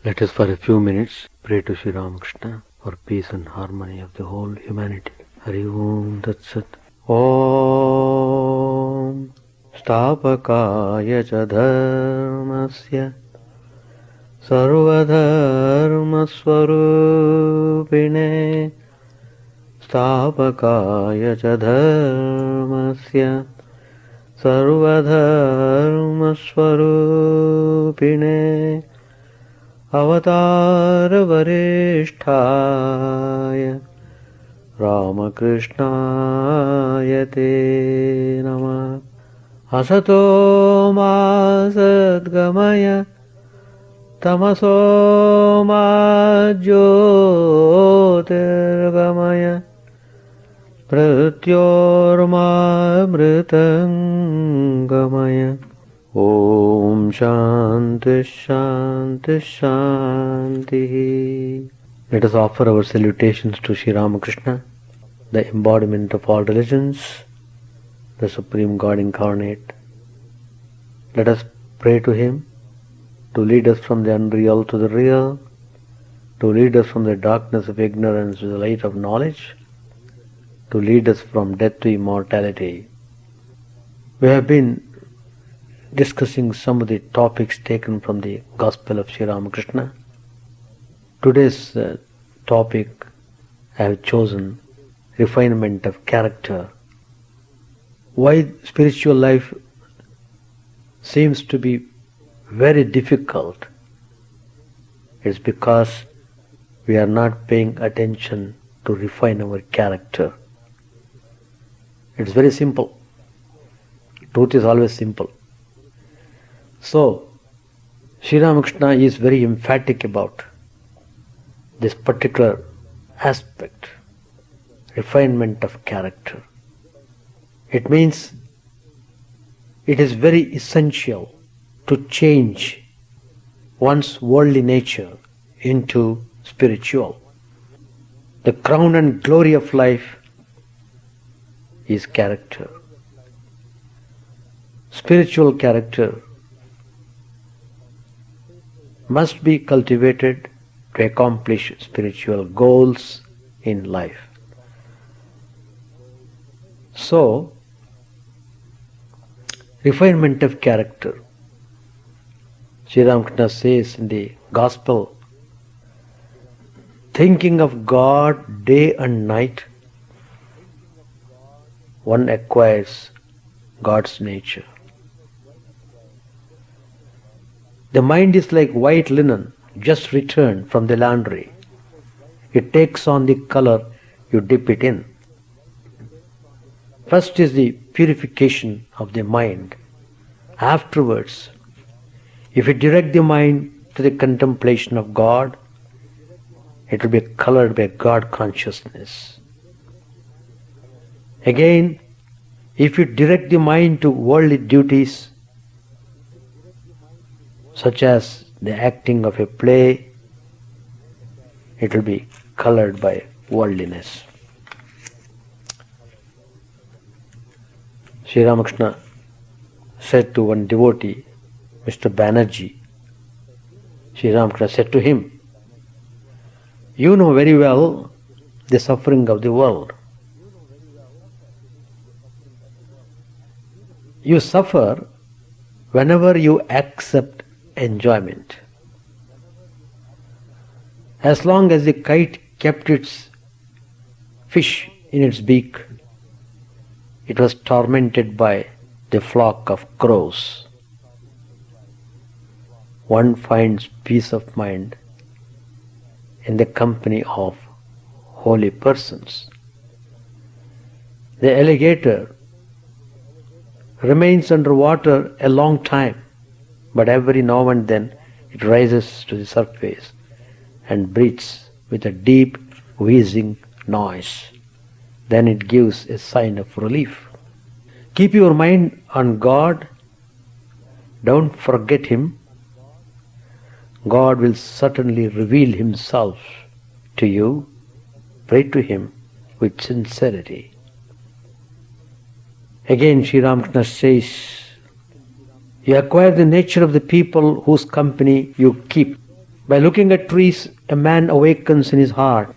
Let us for a few minutes pray to Sri Ramakrishna for peace and harmony of the whole humanity. Hari Om Tat Sat. Om Stapakaya cha dharmasya sarvadharma swarupine Stapakaya cha dharmasya sarvadharma swarupine Avatara Varishtaya Ramakrishna Te Namah Asato Ma Sadgamaya Tamaso Ma Jyotirgamaya Pratyorma Mritangamaya Om Shanti Shanti Shanti. Let us offer our salutations to Sri Ramakrishna, the embodiment of all religions, the Supreme God incarnate. Let us pray to Him to lead us from the unreal to the real, to lead us from the darkness of ignorance to the light of knowledge, to lead us from death to immortality. We have been discussing some of the topics taken from the Gospel of Sri Ramakrishna. Today's topic I have chosen, refinement of character. Why spiritual life seems to be very difficult is because we are not paying attention to refine our character. It's very simple. Truth is always simple. So, Sri Ramakrishna is very emphatic about this particular aspect, refinement of character. It means it is very essential to change one's worldly nature into spiritual. The crown and glory of life is character. Spiritual character must be cultivated to accomplish spiritual goals in life. So, refinement of character. Sri Ramakrishna says in the Gospel, thinking of God day and night, one acquires God's nature. The mind is like white linen just returned from the laundry. It takes on the color you dip it in. First is the purification of the mind. Afterwards, if you direct the mind to the contemplation of God, it will be colored by God consciousness. Again, if you direct the mind to worldly duties, such as the acting of a play, it will be colored by worldliness. Sri Ramakrishna said to one devotee, Mr. Banerjee, Sri Ramakrishna said to him, you know very well the suffering of the world. You suffer whenever you accept enjoyment. As long as the kite kept its fish in its beak, it was tormented by the flock of crows. One finds peace of mind in the company of holy persons. The alligator remains under water a long time, but every now and then it rises to the surface and breathes with a deep wheezing noise. Then it gives a sign of relief. Keep your mind on God. Don't forget Him. God will certainly reveal Himself to you. Pray to Him with sincerity. Again, Sri Ramakrishna says, you acquire the nature of the people whose company you keep. By looking at trees, a man awakens in his heart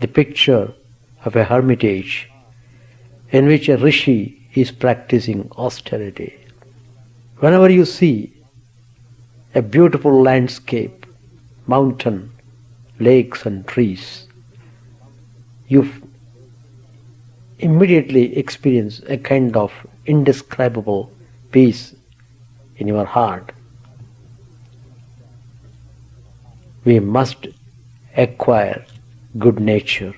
the picture of a hermitage in which a rishi is practicing austerity. Whenever you see a beautiful landscape, mountain, lakes and trees, you immediately experience a kind of indescribable peace in your heart. We must acquire good nature,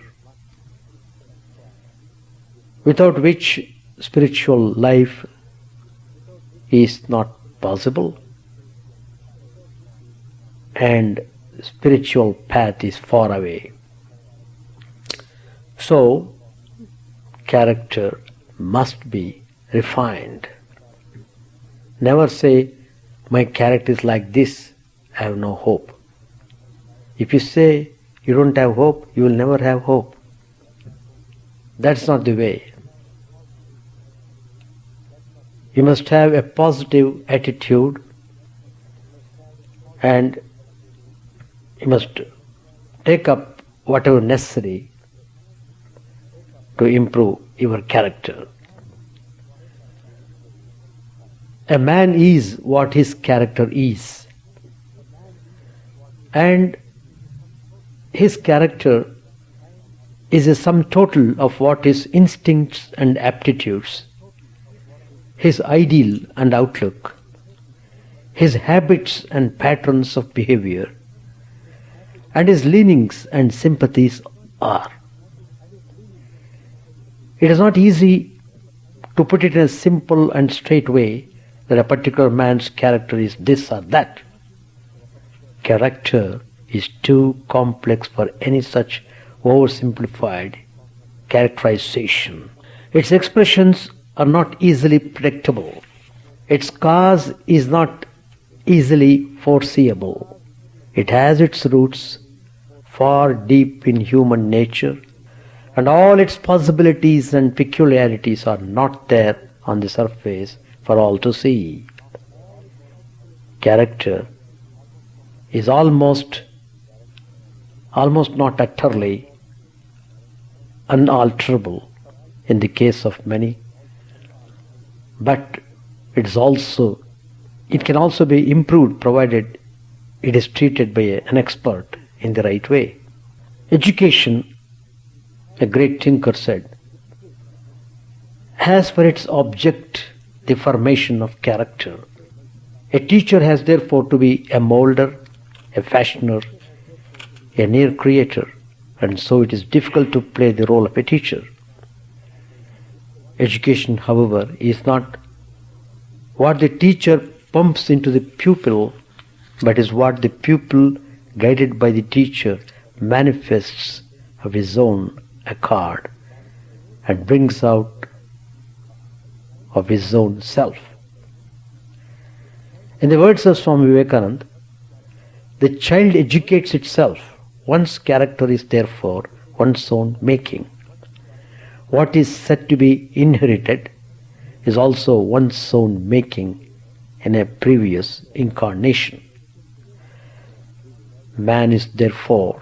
without which spiritual life is not possible and spiritual path is far away. So, character must be refined. Never say, my character is like this, I have no hope. If you say you don't have hope, you will never have hope. That's not the way. You must have a positive attitude and you must take up whatever necessary to improve your character. A man is what his character is, and his character is a sum total of what his instincts and aptitudes, his ideal and outlook, his habits and patterns of behavior, and his leanings and sympathies are. It is not easy to put it in a simple and straight way that a particular man's character is this or that. Character is too complex for any such oversimplified characterization. Its expressions are not easily predictable. Its cause is not easily foreseeable. It has its roots far deep in human nature, and all its possibilities and peculiarities are not there on the surface for all to see. Character is almost not utterly unalterable in the case of many, but it can also be improved provided it is treated by an expert in the right way. Education, a great thinker said, has for its object the formation of character. A teacher has therefore to be a molder, a fashioner, a near creator, and so it is difficult to play the role of a teacher. Education, however, is not what the teacher pumps into the pupil, but is what the pupil, guided by the teacher, manifests of his own accord and brings out of his own self. In the words of Swami Vivekananda, the child educates itself. One's character is therefore one's own making. What is said to be inherited is also one's own making in a previous incarnation. Man is therefore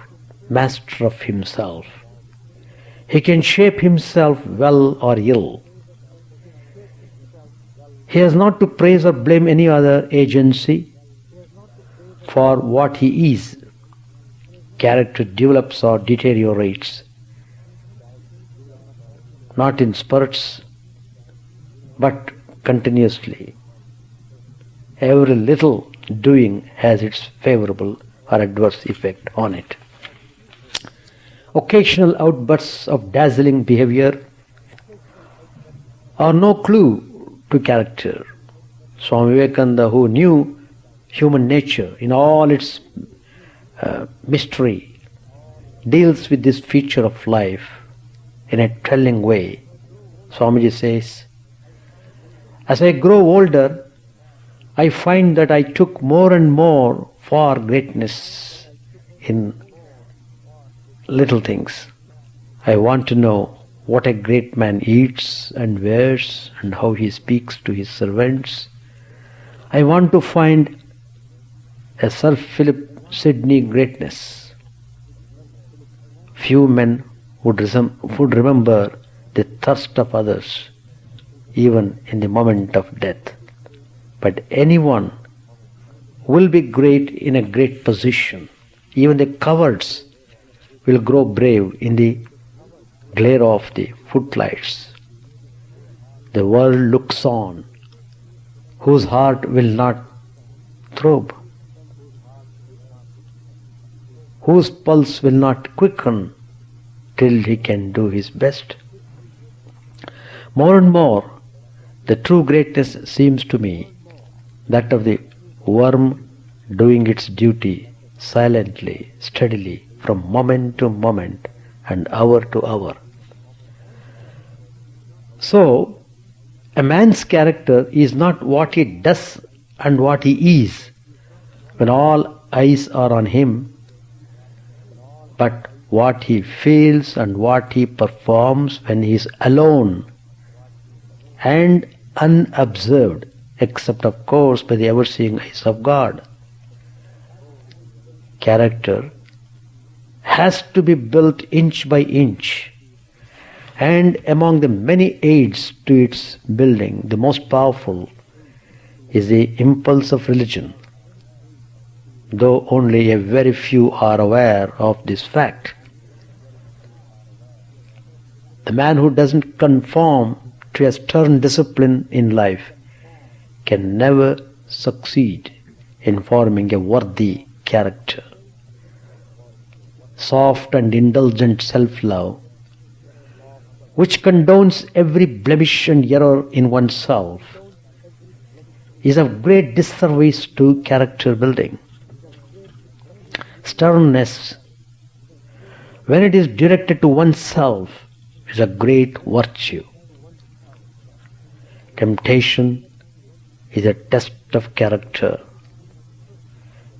master of himself. He can shape himself well or ill. He has not to praise or blame any other agency for what he is. Character develops or deteriorates, not in spurts, but continuously. Every little doing has its favorable or adverse effect on it. Occasional outbursts of dazzling behavior are no clue to character. Swami Vivekananda, who knew human nature in all its mystery, deals with this feature of life in a telling way. Swamiji says, as I grow older, I find that I took more and more for greatness in little things. I want to know what a great man eats and wears and how he speaks to his servants. I want to find a Sir Philip Sydney greatness. Few men would remember the thirst of others, even in the moment of death. But anyone will be great in a great position. Even the cowards will grow brave in the glare of the footlights. The world looks on, whose heart will not throb, whose pulse will not quicken till he can do his best. More and more, the true greatness seems to me that of the worm doing its duty silently, steadily, from moment to moment and hour to hour. So, a man's character is not what he does and what he is when all eyes are on him, but what he feels and what he performs when he is alone and unobserved, except of course by the ever-seeing eyes of God. Character has to be built inch by inch, and among the many aids to its building, the most powerful is the impulse of religion, though only a very few are aware of this fact. The man who doesn't conform to a stern discipline in life can never succeed in forming a worthy character. Soft and indulgent self-love, which condones every blemish and error in oneself, is of great disservice to character building. Sternness, when it is directed to oneself, is a great virtue. Temptation is a test of character.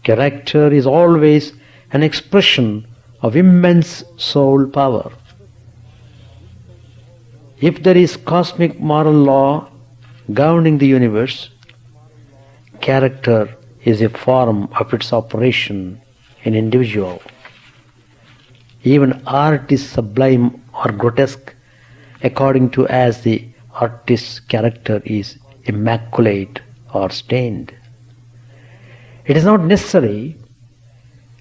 Character is always an expression of immense soul power. If there is cosmic moral law governing the universe, character is a form of its operation in individual. Even art is sublime or grotesque according to as the artist's character is immaculate or stained. It is not necessary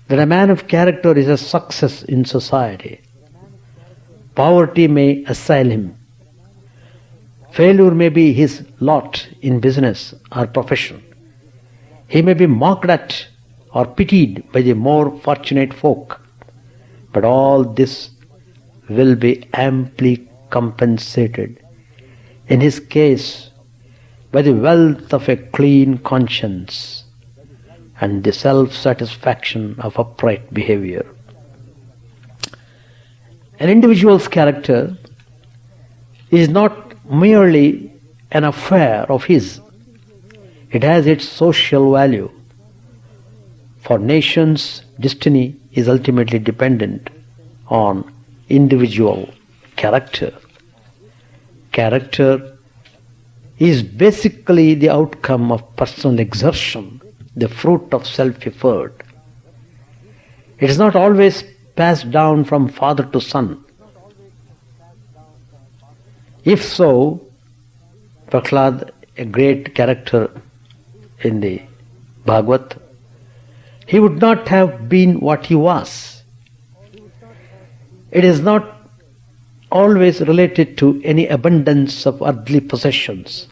that a man of character is a success in society. Poverty may assail him. Failure may be his lot in business or profession. He may be mocked at or pitied by the more fortunate folk. But all this will be amply compensated, in his case, by the wealth of a clean conscience and the self-satisfaction of upright behavior. An individual's character is not merely an affair of his. It has its social value. For nations, destiny is ultimately dependent on individual character. Character is basically the outcome of personal exertion, the fruit of self-effort. It is not always passed down from father to son. If so, Prahlad, a great character in the Bhagavad, he would not have been what he was. It is not always related to any abundance of earthly possessions.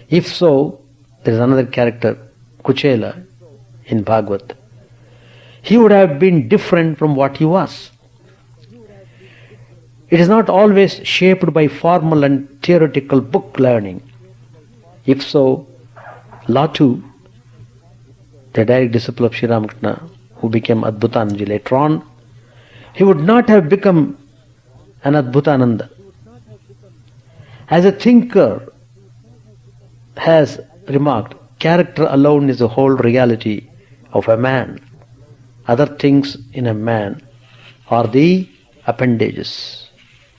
If so, there is another character, Kuchela, in Bhagavad. He would have been different from what he was. It is not always shaped by formal and theoretical book learning. If so, Latu, the direct disciple of Sri Ramakrishna, who became Adbhutananji later on, he would not have become an Adbhutananda. As a thinker has remarked, character alone is the whole reality of a man. Other things in a man are the appendages,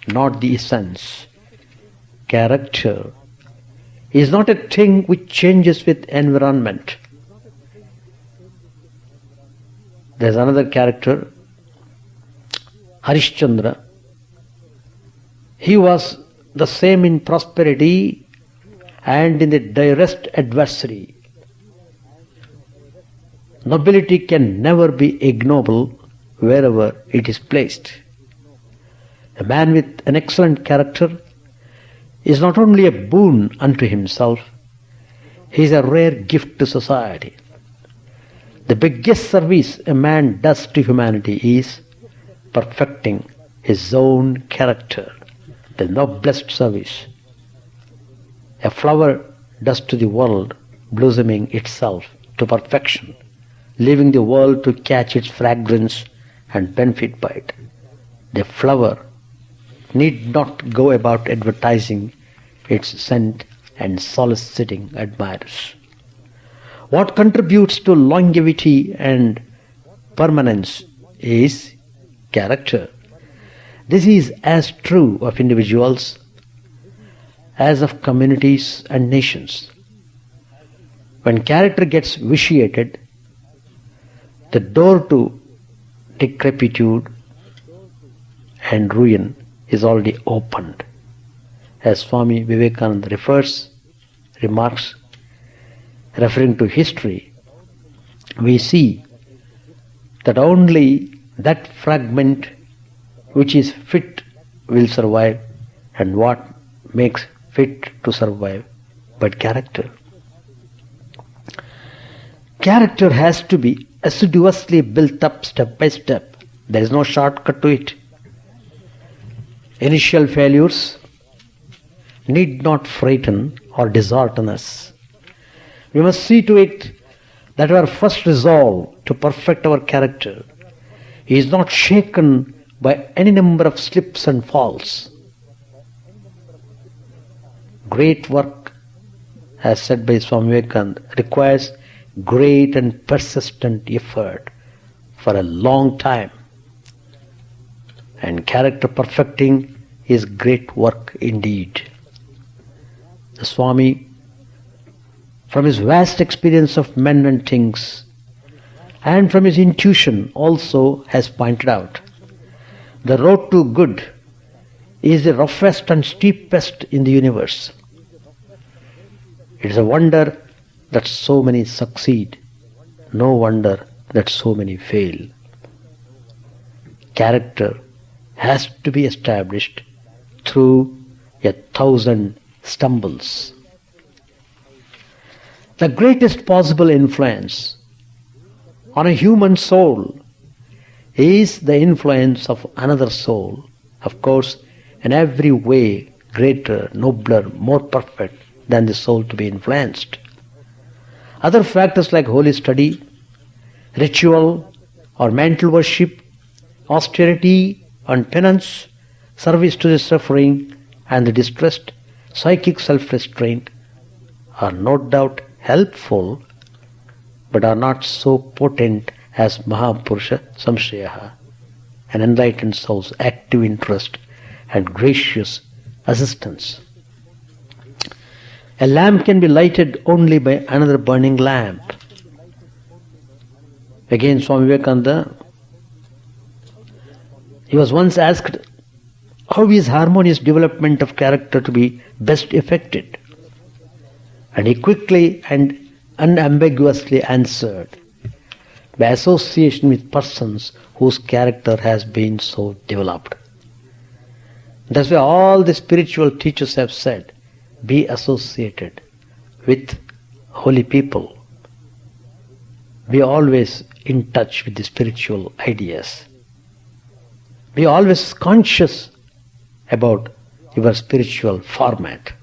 not the essence. Character is not a thing which changes with environment. There's another character, Harishchandra. He was the same in prosperity and in the direst adversity. Nobility can never be ignoble wherever it is placed. A man with an excellent character is not only a boon unto himself, he is a rare gift to society. The biggest service a man does to humanity is perfecting his own character, the noblest service. A flower does to the world, blossoming itself to perfection, leaving the world to catch its fragrance and benefit by it. The flower need not go about advertising its scent and soliciting admirers. What contributes to longevity and permanence is character. This is as true of individuals as of communities and nations. When character gets vitiated, the door to decrepitude and ruin is already opened. As Swami Vivekananda remarks, referring to history, we see that only that fragment which is fit will survive, and what makes fit to survive but character. Character has to be assiduously built up step by step. There is no shortcut to it. Initial failures need not frighten or dishearten us. We must see to it that our first resolve to perfect our character is not shaken by any number of slips and falls. Great work, as said by Swami Vivekananda, requires great and persistent effort for a long time. And character perfecting is great work indeed. The Swami, from his vast experience of men and things, and from his intuition also has pointed out, the road to good is the roughest and steepest in the universe. It is a wonder that so many succeed, no wonder that so many fail. Character has to be established through 1,000 stumbles. The greatest possible influence on a human soul is the influence of another soul, of course, in every way greater, nobler, more perfect than the soul to be influenced. Other factors like holy study, ritual or mental worship, austerity and penance, service to the suffering and the distressed, psychic self-restraint are no doubt helpful, but are not so potent as Mahapurusha Samshayaha, an enlightened soul's active interest and gracious assistance. A lamp can be lighted only by another burning lamp. Again, Swami Vivekananda, he was once asked, how is harmonious development of character to be best effected? And he quickly and unambiguously answered, by association with persons whose character has been so developed. That's why all the spiritual teachers have said, be associated with holy people. Be always in touch with the spiritual ideas. Be always conscious about your spiritual format.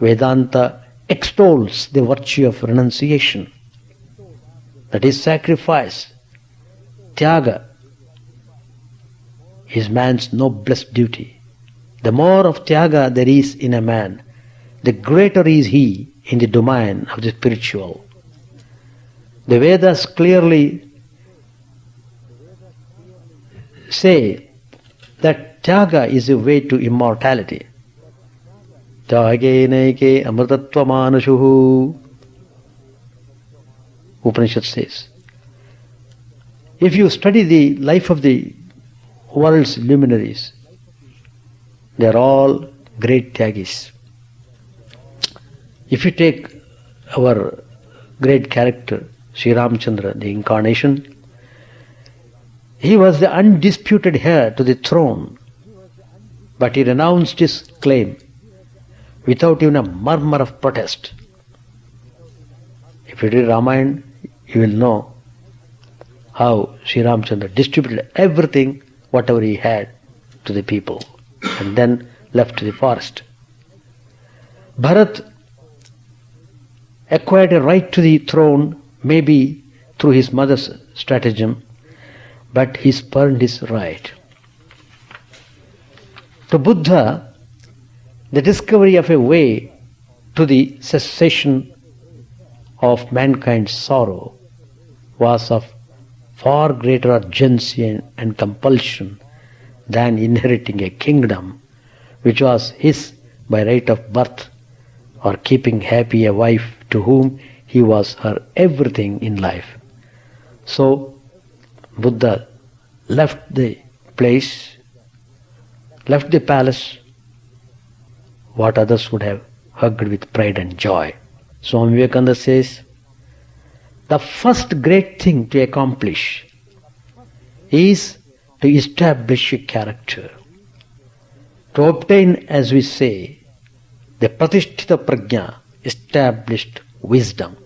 Vedanta extols the virtue of renunciation, that is sacrifice. Tyaga is man's noblest duty. The more of tyaga there is in a man, the greater is he in the domain of the spiritual. The Vedas clearly say that tyaga is a way to immortality. Tyage naike amrtatva manashuhu, Upanishad says. If you study the life of the world's luminaries, they are all great Tyagis. If you take our great character, Sri Ramchandra, the incarnation, he was the undisputed heir to the throne, but he renounced his claim without even a murmur of protest. If you read Ramayana, you will know how Sri Ramchandra distributed everything, whatever he had, to the people, and then left to the forest. Bharat acquired a right to the throne, maybe through his mother's stratagem, but he spurned his right. To Buddha, the discovery of a way to the cessation of mankind's sorrow was of far greater urgency and compulsion than inheriting a kingdom which was his by right of birth, or keeping happy a wife to whom he was her everything in life. So Buddha left the place, left the palace, what others would have hugged with pride and joy. Swami Vivekananda says, the first great thing to accomplish is to establish a character, to obtain, as we say, the pratishtita prajna, established wisdom.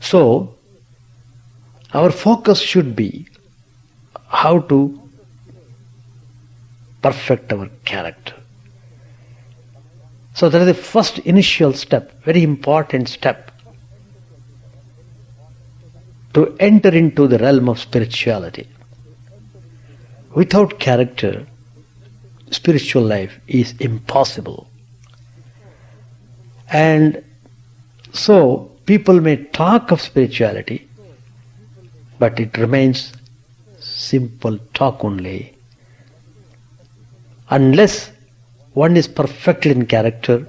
So, our focus should be how to perfect our character. So that is the first initial step, very important step, to enter into the realm of spirituality. Without character, spiritual life is impossible. And so people may talk of spirituality, but it remains simple talk only. Unless one is perfected in character,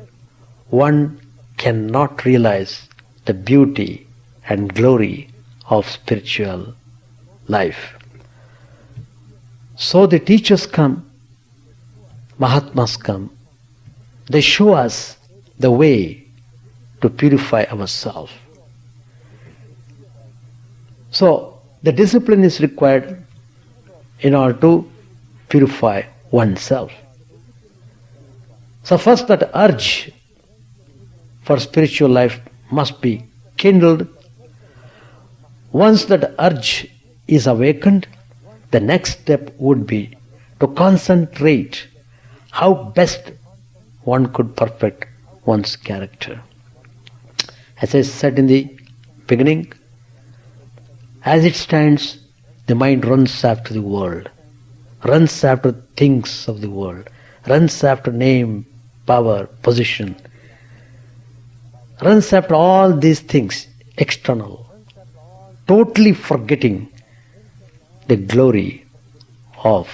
one cannot realize the beauty and glory of spiritual life. So the teachers come, Mahatmas come, they show us the way to purify ourselves. So the discipline is required in order to purify oneself. So first, that urge for spiritual life must be kindled. Once that urge is awakened, the next step would be to concentrate how best one could perfect one's character. As I said in the beginning, as it stands, the mind runs after the world, runs after things of the world, runs after name, power, position, runs after all these things external, totally forgetting the glory of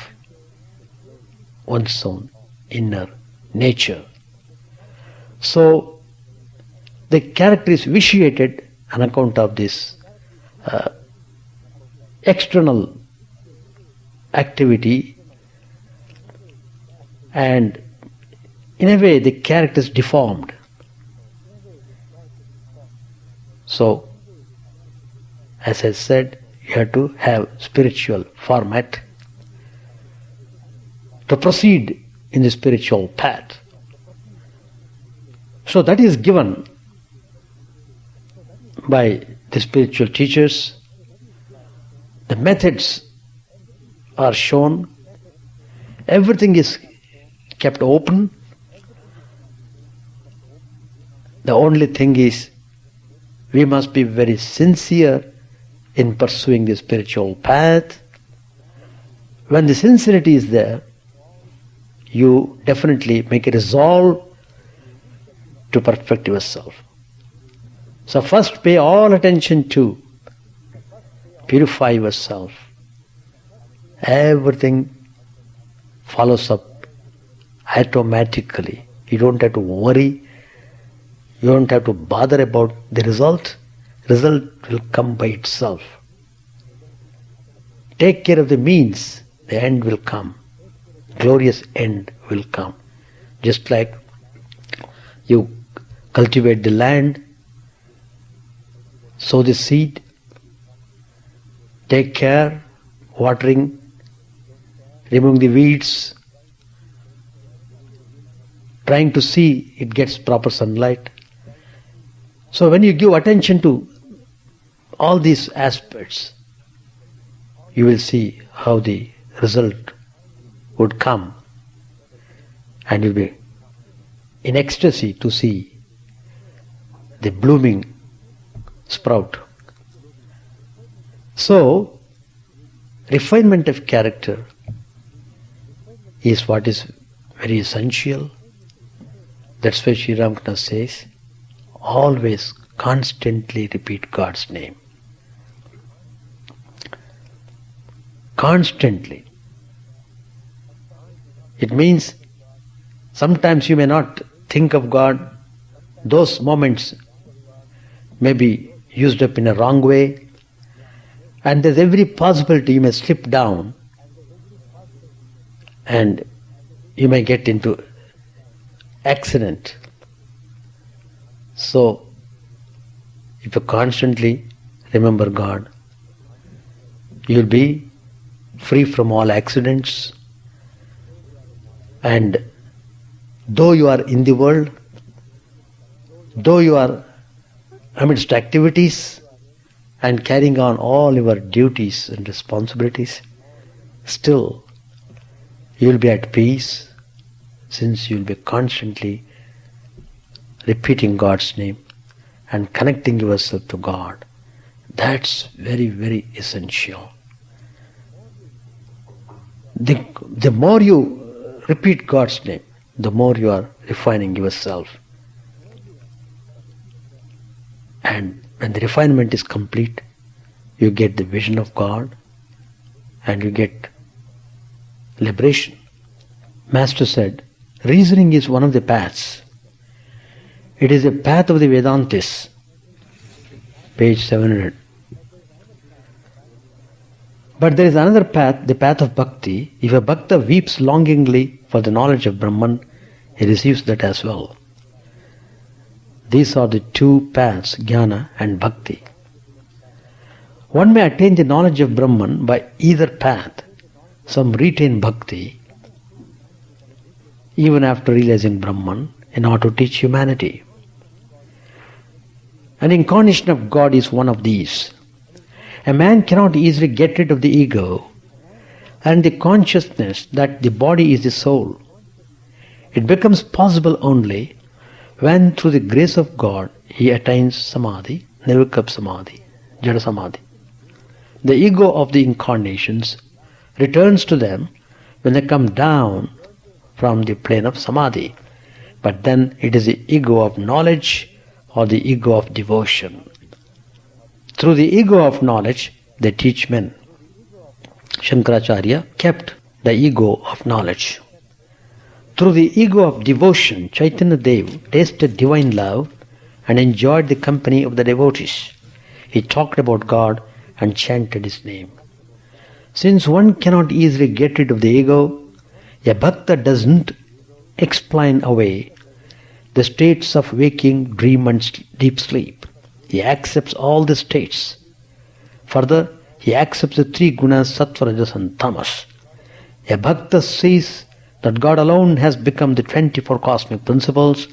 one's own inner nature. So the character is vitiated on account of this external activity, and in a way the character is deformed. So, as I said, you have to have spiritual format to proceed in the spiritual path. So that is given by the spiritual teachers. The methods are shown. Everything is kept open. The only thing is, we must be very sincere in pursuing the spiritual path. When the sincerity is there, you definitely make a resolve to perfect yourself. So first pay all attention to purify yourself. Everything follows up automatically. You don't have to worry. You don't have to bother about the result. Result will come by itself. take care of the means, the end will come. Glorious end will come. Just like you cultivate the land, sow the seed, take care, watering, removing the weeds, trying to see it gets proper sunlight. So when you give attention to all these aspects, you will see how the result would come, and you'll be in ecstasy to see the blooming sprout. So, refinement of character is what is very essential. That's why Sri Ramakrishna says, always constantly repeat God's name. Constantly. It means sometimes you may not think of God. Those moments may be used up in a wrong way, and there's every possibility you may slip down and you may get into accident. So, if you constantly remember God, you'll be free from all accidents, and though you are in the world, though you are amidst activities and carrying on all your duties and responsibilities, still you will be at peace, since you will be constantly repeating God's name and connecting yourself to God. That's very, very essential. The more you repeat God's name, the more you are refining yourself. And when the refinement is complete, you get the vision of God and you get liberation. Master said, reasoning is one of the paths. It is a path of the Vedantis. Page 700. But there is another path, the path of bhakti. If a bhakta weeps longingly for the knowledge of Brahman, he receives that as well. These are the two paths, jnana and bhakti. One may attain the knowledge of Brahman by either path. Some retain bhakti even after realizing Brahman in order to teach humanity. An incarnation of God is one of these. A man cannot easily get rid of the ego and the consciousness that the body is the soul. It becomes possible only when through the grace of God he attains samadhi, nirvikap samadhi, jada samadhi. The ego of the incarnations returns to them when they come down from the plane of samadhi. But then it is the ego of knowledge or the ego of devotion. Through the ego of knowledge, they teach men. Shankaracharya kept the ego of knowledge. Through the ego of devotion, Chaitanya Dev tasted divine love and enjoyed the company of the devotees. He talked about God and chanted His name. Since one cannot easily get rid of the ego, a bhakta doesn't explain away the states of waking, dream and deep sleep. He accepts all the states. Further, he accepts the three gunas, sattva, rajas and tamas. A bhakta sees that God alone has become the 24 cosmic principles,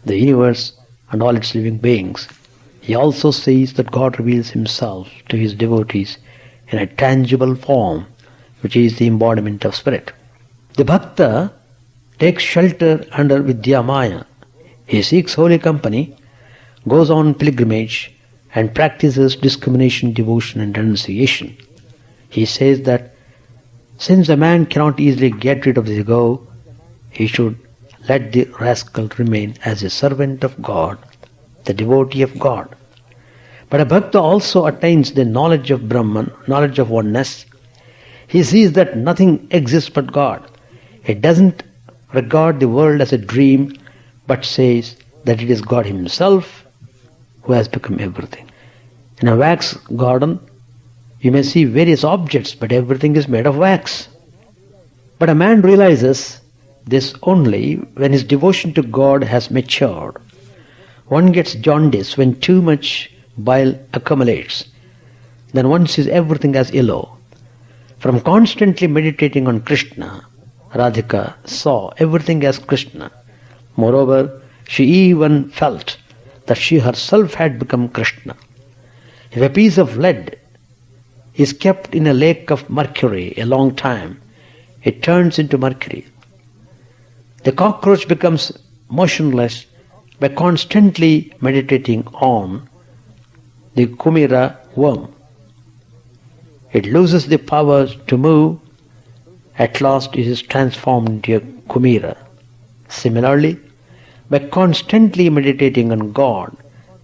the universe and all its living beings. He also sees that God reveals Himself to His devotees in a tangible form, which is the embodiment of spirit. The bhakta takes shelter under Vidya Maya. He seeks holy company, goes on pilgrimage, and practices discrimination, devotion and renunciation. He says that since a man cannot easily get rid of the ego, he should let the rascal remain as a servant of God, the devotee of God. But a bhakta also attains the knowledge of Brahman, knowledge of oneness. He sees that nothing exists but God. He doesn't regard the world as a dream, but says that it is God Himself who has become everything. In a wax garden, You may see various objects, but everything is made of wax. But a man realizes this only when his devotion to God has matured. One gets jaundice when too much bile accumulates. Then one sees everything as yellow. From constantly meditating on Krishna, Radhika saw everything as Krishna. Moreover, she even felt that she herself had become Krishna. If a piece of lead is kept in a lake of mercury a long time, it turns into mercury. The cockroach becomes motionless by constantly meditating on the Kumira worm. It loses the power to move. At last it is transformed into a Kumira. Similarly, by constantly meditating on God,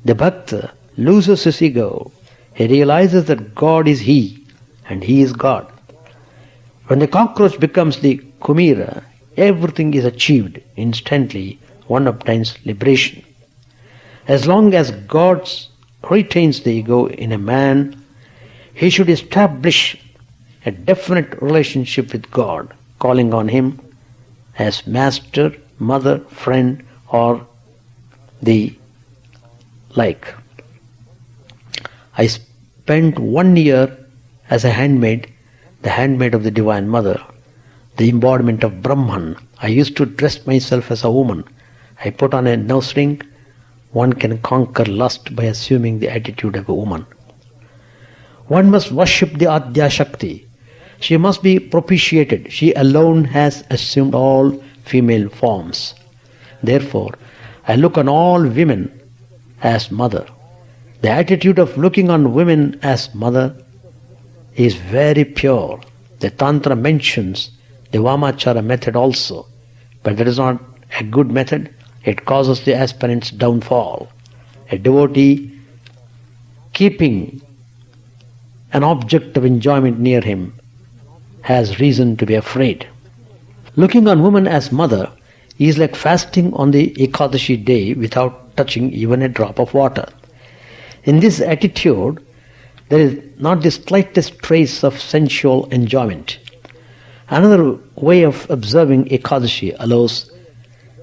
the Bhakta loses his ego. He realizes that God is He and He is God. When the cockroach becomes the Kumira, everything is achieved instantly. One obtains liberation. As long as God retains the ego in a man, he should establish a definite relationship with God, calling on Him as master, mother, friend, or the like. I spent 1 year as a handmaid, the handmaid of the Divine Mother, the embodiment of Brahman. I used to dress myself as a woman. I put on a nose ring. One can conquer lust by assuming the attitude of a woman. One must worship the Adya Shakti. She must be propitiated. She alone has assumed all female forms. Therefore, I look on all women as mother. The attitude of looking on women as mother is very pure. The Tantra mentions the Vamachara method also, but that is not a good method. It causes the aspirant's downfall. A devotee keeping an object of enjoyment near him has reason to be afraid. Looking on woman as mother is like fasting on the Ekadashi day without touching even a drop of water. In this attitude, there is not the slightest trace of sensual enjoyment. Another way of observing Ekadashi allows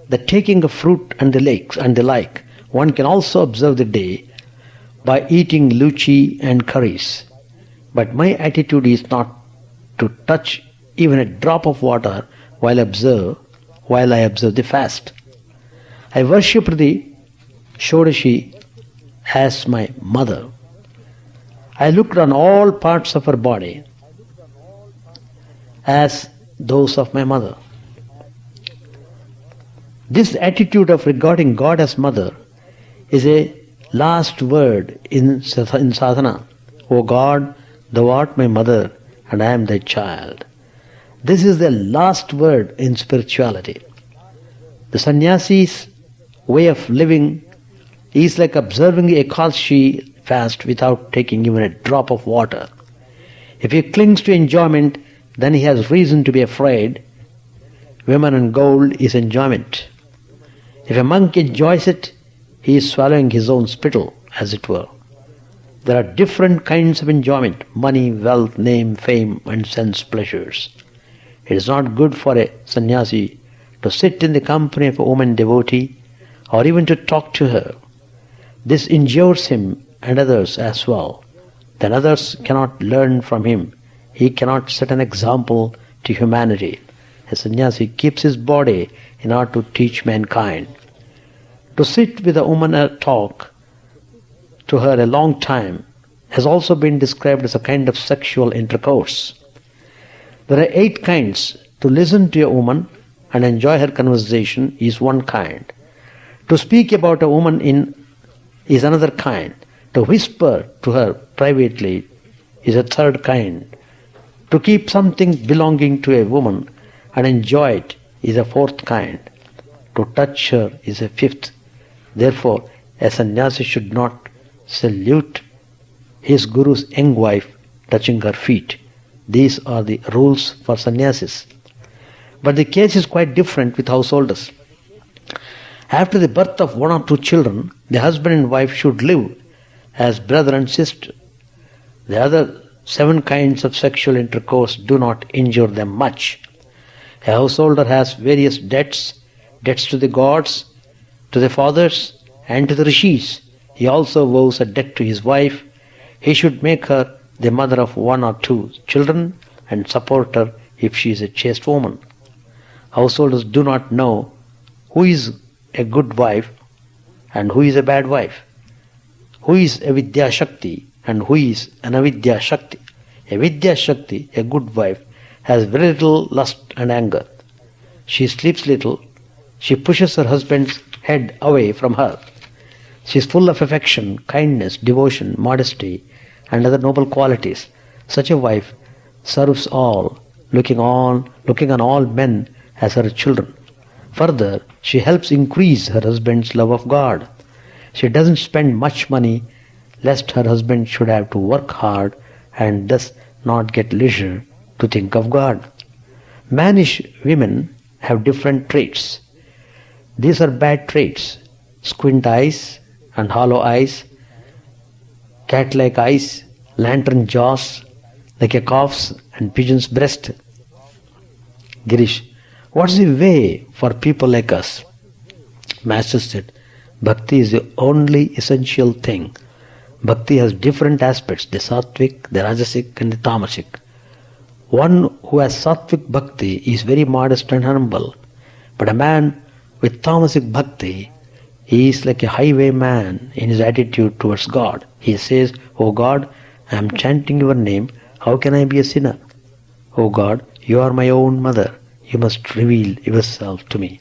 the taking of fruit and the like. One can also observe the day by eating luchi and curries. But my attitude is not to touch even a drop of water while I observe the fast. I worship the Shodashi as my mother. I looked on all parts of her body as those of my mother. This attitude of regarding God as mother is a last word in sadhana. O God, thou art my mother and I am thy child. This is the last word in spirituality. The sannyasi's way of living is like observing the Ekadashi fast without taking even a drop of water. If he clings to enjoyment, then he has reason to be afraid. Women and gold is enjoyment. If a monk enjoys it, he is swallowing his own spittle, as it were. There are different kinds of enjoyment: money, wealth, name, fame, and sense pleasures. It is not good for a sannyasi to sit in the company of a woman devotee or even to talk to her. This injures him and others as well. Then others cannot learn from him. He cannot set an example to humanity. A sannyasi keeps his body in order to teach mankind. To sit with a woman and talk to her a long time has also been described as a kind of sexual intercourse. There are 8 kinds. To listen to a woman and enjoy her conversation is one kind. To speak about a woman is another kind. To whisper to her privately is a third kind. To keep something belonging to a woman and enjoy it is a fourth kind. To touch her is a fifth. Therefore, a sannyasi should not salute his guru's young wife touching her feet. These are the rules for sannyasis. But the case is quite different with householders. After the birth of 1 or 2 children, the husband and wife should live as brother and sister. The other 7 kinds of sexual intercourse do not injure them much. A householder has various debts to the gods, to the fathers, and to the rishis. He also vows a debt to his wife. He should make her the mother of 1 or 2 children and support her if she is a chaste woman. Householders do not know who is a good wife and who is a bad wife, who is a Vidya Shakti and who is an Avidya Shakti. A Vidya Shakti, a good wife, has very little lust and anger. She sleeps little. She pushes her husband's head away from her. She is full of affection, kindness, devotion, modesty, and other noble qualities. Such a wife serves all, looking on all men as her children. Further, she helps increase her husband's love of God. She doesn't spend much money lest her husband should have to work hard and thus not get leisure to think of God. Mannish women have different traits. These are bad traits: squint eyes and hollow eyes, cat-like eyes, lantern jaws, like a calf's and pigeon's breast. Girish, what's the way for people like us? Master said, Bhakti is the only essential thing. Bhakti has different aspects, the sattvic, the rajasic and the tamasic. One who has sattvic bhakti is very modest and humble. But a man with tamasic bhakti, he is like a highwayman in his attitude towards God. He says, "O God, I am chanting your name. How can I be a sinner? O God, you are my own mother. You must reveal yourself to me."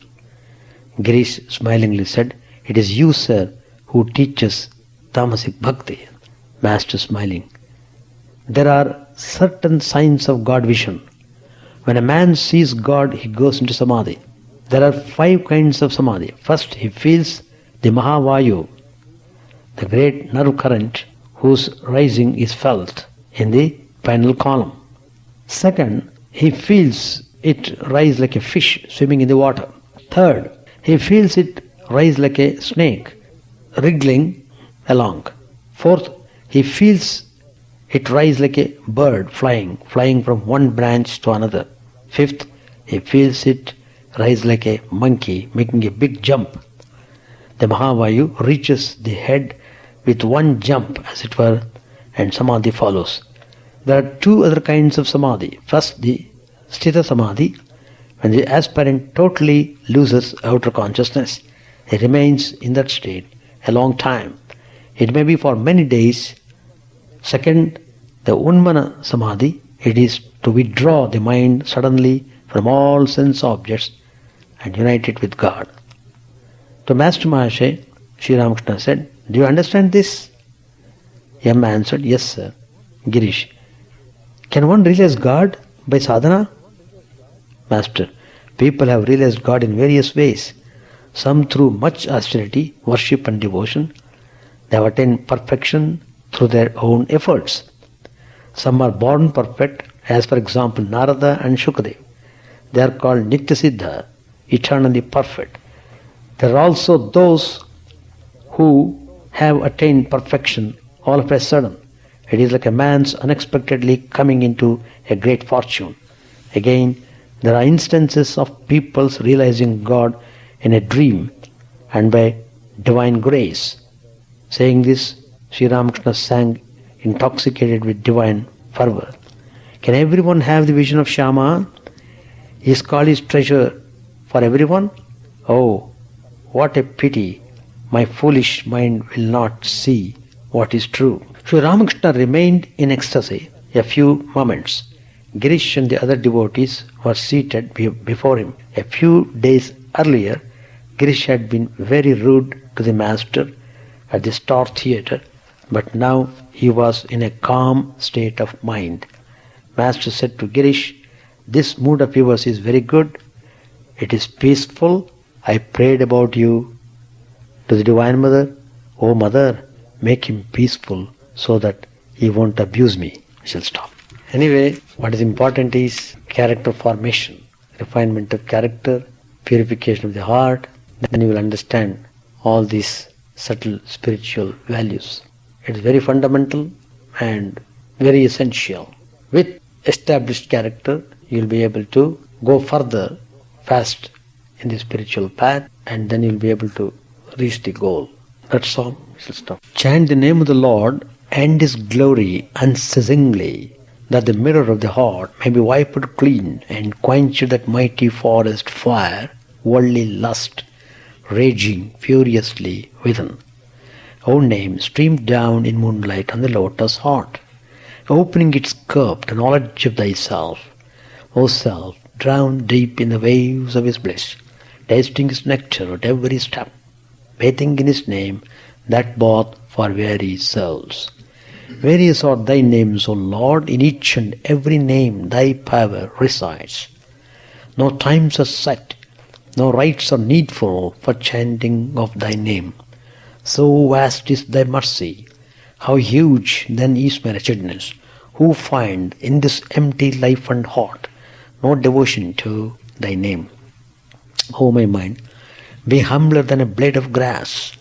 Girish smilingly said, "It is you, sir, who teaches tamasic bhakti." Master smiling. There are certain signs of God vision. When a man sees God, he goes into samadhi. There are 5 kinds of samadhi. First, he feels the Mahavayu, the great nerve current whose rising is felt in the spinal column. Second, he feels it rise like a fish swimming in the water. Third, he feels it rise like a snake wriggling along. Fourth, he feels it rise like a bird flying from one branch to another. Fifth, he feels it rise like a monkey making a big jump. The Mahavayu reaches the head with one jump, as it were, and samadhi follows. There are 2 other kinds of samadhi. First, the sthita samadhi, when the aspirant totally loses outer consciousness. He remains in that state a long time. It may be for many days. Second, the unmana samadhi, it is to withdraw the mind suddenly from all sense objects and unite it with God. To Master Mahasaya, Sri Ramakrishna said, "Do you understand this?" Yama answered, "Yes, sir." Girish, can one realize God by sadhana? Master, people have realized God in various ways. Some through much austerity, worship and devotion. They have attained perfection through their own efforts. Some are born perfect, as for example Narada and Shukadev. They are called Nitya Siddha, eternally perfect. There are also those who have attained perfection all of a sudden. It is like a man's unexpectedly coming into a great fortune. Again, there are instances of people's realizing God in a dream and by divine grace. Saying this, Sri Ramakrishna sang, intoxicated with divine fervor. Can everyone have the vision of Shama? Is Kali's treasure for everyone? Oh, what a pity! My foolish mind will not see what is true. Sri Ramakrishna remained in ecstasy a few moments. Girish and the other devotees were seated before him. A few days earlier, Girish had been very rude to the master at the Star Theatre, but now he was in a calm state of mind. Master said to Girish, "This mood of yours is very good. It is peaceful. I prayed about you to the Divine Mother. Oh Mother, make him peaceful so that he won't abuse me." I shall stop. Anyway, what is important is character formation, refinement of character, purification of the heart. Then you will understand all these subtle spiritual values. It is very fundamental and very essential. With established character, you'll be able to go further fast in the spiritual path, and then you'll be able to reach the goal. That's all. Stop. Chant the name of the Lord and His glory unceasingly, that the mirror of the heart may be wiped clean and quench that mighty forest fire, worldly lust, raging furiously within. O name streamed down in moonlight on the lotus heart, opening its cup to knowledge of thyself. O self, drowned deep in the waves of His bliss, tasting His nectar at every step, bathing in His name, that bath for weary souls. Various are thy names, O Lord, in each and every name thy power resides. No times are set, no rites are needful for chanting of thy name. So vast is thy mercy, how huge then is my wretchedness, who find in this empty life and heart no devotion to thy name. O my mind, be humbler than a blade of grass,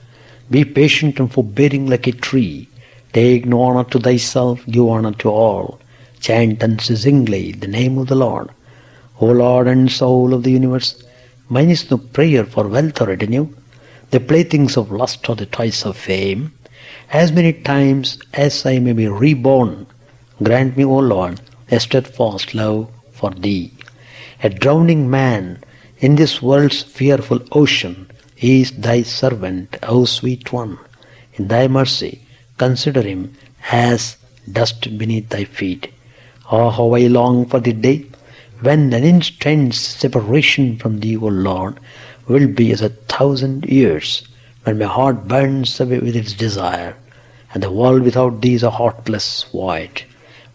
be patient and forbearing like a tree, take no honor to thyself, give honor to all, chant unceasingly the name of the Lord. O Lord and soul of the universe, mine is no prayer for wealth or retinue, the playthings of lust or the toys of fame. As many times as I may be reborn, grant me, O Lord, a steadfast love for thee. A drowning man in this world's fearful ocean is thy servant, O sweet one. In thy mercy, consider him as dust beneath thy feet. Oh, how I long for the day when an instant's separation from thee, O Lord, will be as 1,000 years, when my heart burns away with its desire, and the world without thee is a heartless void.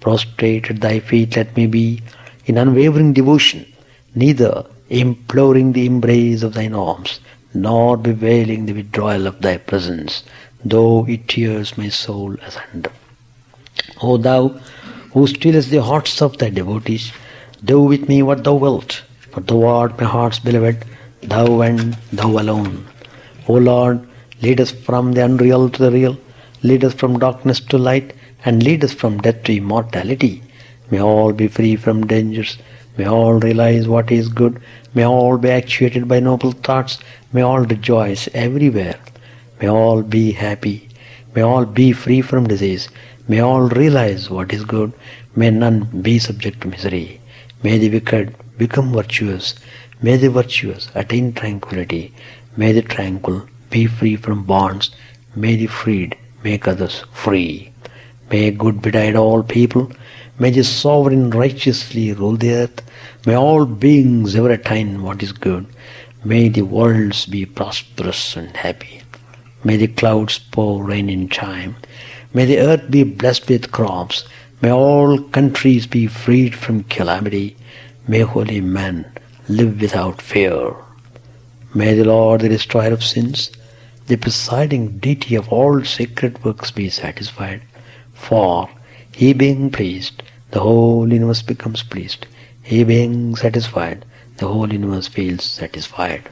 Prostrate at thy feet let me be, in unwavering devotion, neither imploring the embrace of thine arms, nor bewailing the withdrawal of thy presence, though it tears my soul asunder. O thou, who stillest the hearts of thy devotees, do with me what thou wilt, for thou art my heart's beloved, thou and thou alone. O Lord, lead us from the unreal to the real, lead us from darkness to light, and lead us from death to immortality. May all be free from dangers, may all realize what is good, may all be actuated by noble thoughts, may all rejoice everywhere, may all be happy, may all be free from disease, may all realize what is good, may none be subject to misery. May the wicked become virtuous, may the virtuous attain tranquility, may the tranquil be free from bonds, may the freed make others free. May good betide all people, may the sovereign righteously rule the earth, may all beings ever attain what is good, may the worlds be prosperous and happy, may the clouds pour rain in time, may the earth be blessed with crops, may all countries be freed from calamity, may holy men live without fear. May the Lord, the destroyer of sins, the presiding deity of all sacred works, be satisfied, for He being pleased, the whole universe becomes pleased. He being satisfied, the whole universe feels satisfied.